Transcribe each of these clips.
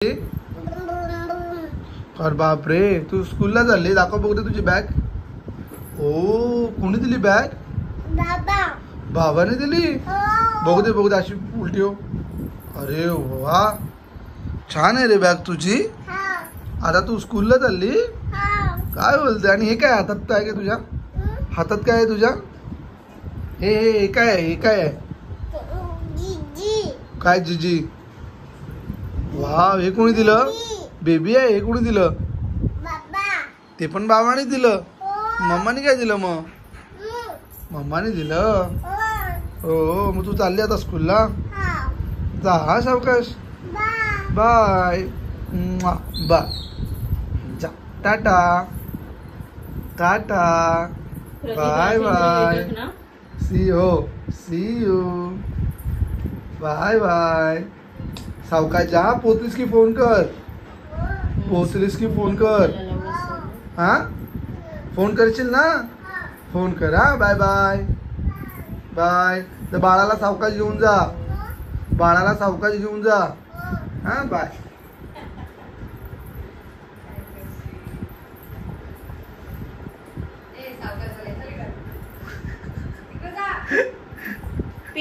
अरे बापरे, तू स्कूलला चालली? दाखव बघते तुझी बॅग. ओ, कोणी दिली बॅग? बाबाने दिली. बघू दे अशी उलटी हो. अरे वा, छान आहे रे बॅग तुझी. आता तू स्कूलला चालली? काय बोलते? आणि हे काय हातात? काय काय तुझ्या हातात? काय आहे तुझ्या? हे काय आहे? हे काय आहे? काय जीजी? वा, हे कोणी दिलं? बेबी आहे. हे कोणी दिलं? ते पण बाबाने दिलं. मम्माने काय दिलं मग? मम्माने दिलं. हो, मग तू चालली आता स्कूलला? जा हा सावकाश. Bye bye. जा, tata tata. Bye bye. See you. Bye bye. सावकाश जा. पोचलीस की फोन कर. पोचलीस की फोन कर. हा, फोन करशील ना? फोन कर. हा, बाय बाय. बाय. तर बाळाला सावकाश घेऊन जा. बाळाला सावकाश घेऊन जा. हा, बाय.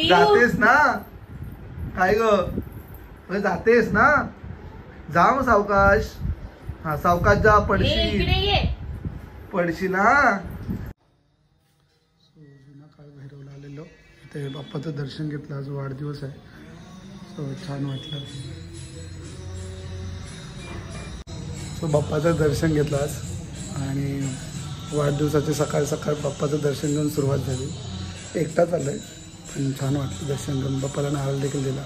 जातेस ना? काय ग, जातेस ना? जा मग सावकाश. हा, सावकाश जा. पडशी ना. जुना काळ भैरवला आलेलो. इथे बाप्पाचं दर्शन घेतलं. आज वाढदिवस आहे. छान वाटलं. बाप्पाचं दर्शन घेतलं आज आणि वाढदिवसाचे सकाळ सकाळ बाप्पाचं दर्शन घेऊन सुरुवात झाली. एकटाच आलं आहे पण छान वाटलं दर्शन घेऊन. बाप्पाला नारळ देखील दिला.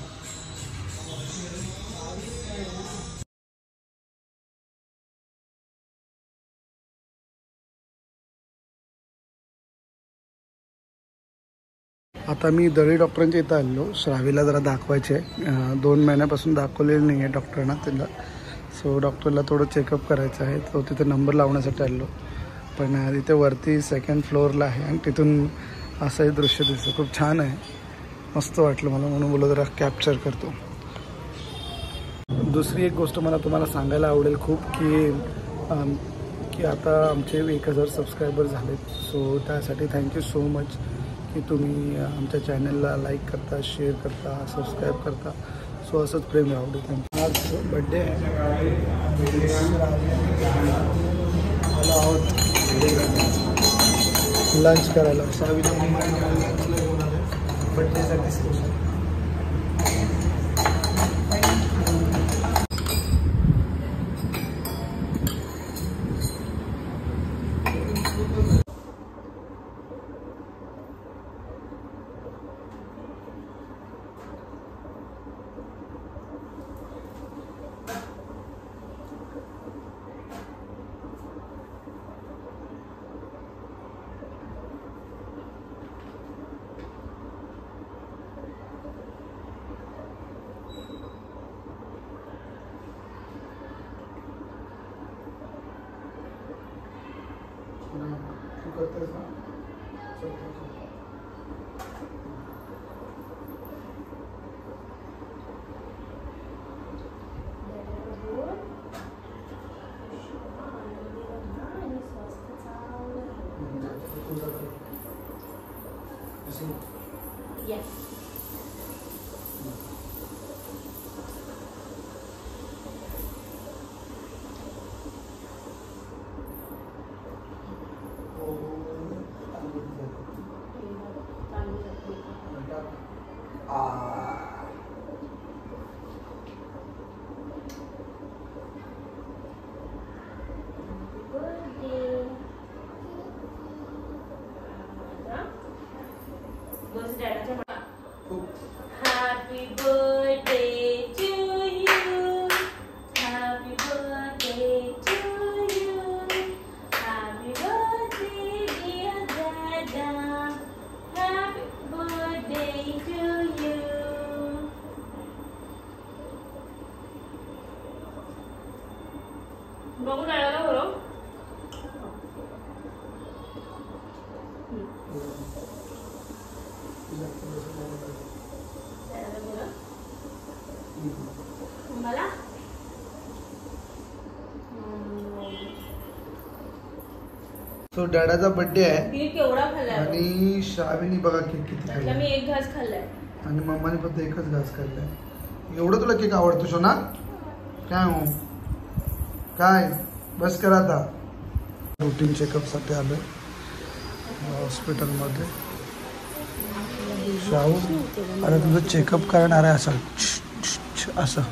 आता मी दळी डॉक्टरांच्या इथं आलो. श्रावीला जरा दाखवायचे आहे. 2 महिन्यापासून दाखवलेलं नाही आहे डॉक्टरांना त्यांना. डॉक्टरला थोडं चेकअप करायचं आहे. तिथे नंबर लावण्यासाठी आलो. पण तिथे वरती 2nd फ्लोअरला आहे आणि तिथून असंही दृश्य दिसतं. खूप छान आहे. मस्त वाटलं मला, म्हणून बोललो जरा कॅप्चर करतो. दुसरी एक गोष्ट मला तुम्हाला सांगायला आवडेल खूप की आता आमचे 1000 सबस्क्रायबर झालेत. त्यासाठी थँक्यू सो मच की तुम्ही आमच्या चॅनलला लाईक करता, शेअर करता, सबस्क्राईब करता. असंच प्रेम राहू दे. थँक्यू. आज बड्डे आहे. लंच करायला श्रावीच्या मम्माने बड्डेसाठी करतेस ना. Yes. Happy birthday to you. Happy birthday to you. Happy birthday dear Dada. Happy birthday to you. बघू डाळाला बरोबर. मला तो डॅडाचा बर्थडे आहे तिने केवढा खाल्लाय आणि श्रावणी बघा केक किती त्यातला खाल्ला मी एक घास खाल्लाय आणि मम्माने फक्त एकच घास खाल्लाय. एवढं तुला केक आवडतो सोना? काय हो काय बस करा आता. रुटीन चेकअप साठी आलोय हॉस्पिटलमध्ये. शाहू अरे तुझं चेकअप करणार आहे असं असं.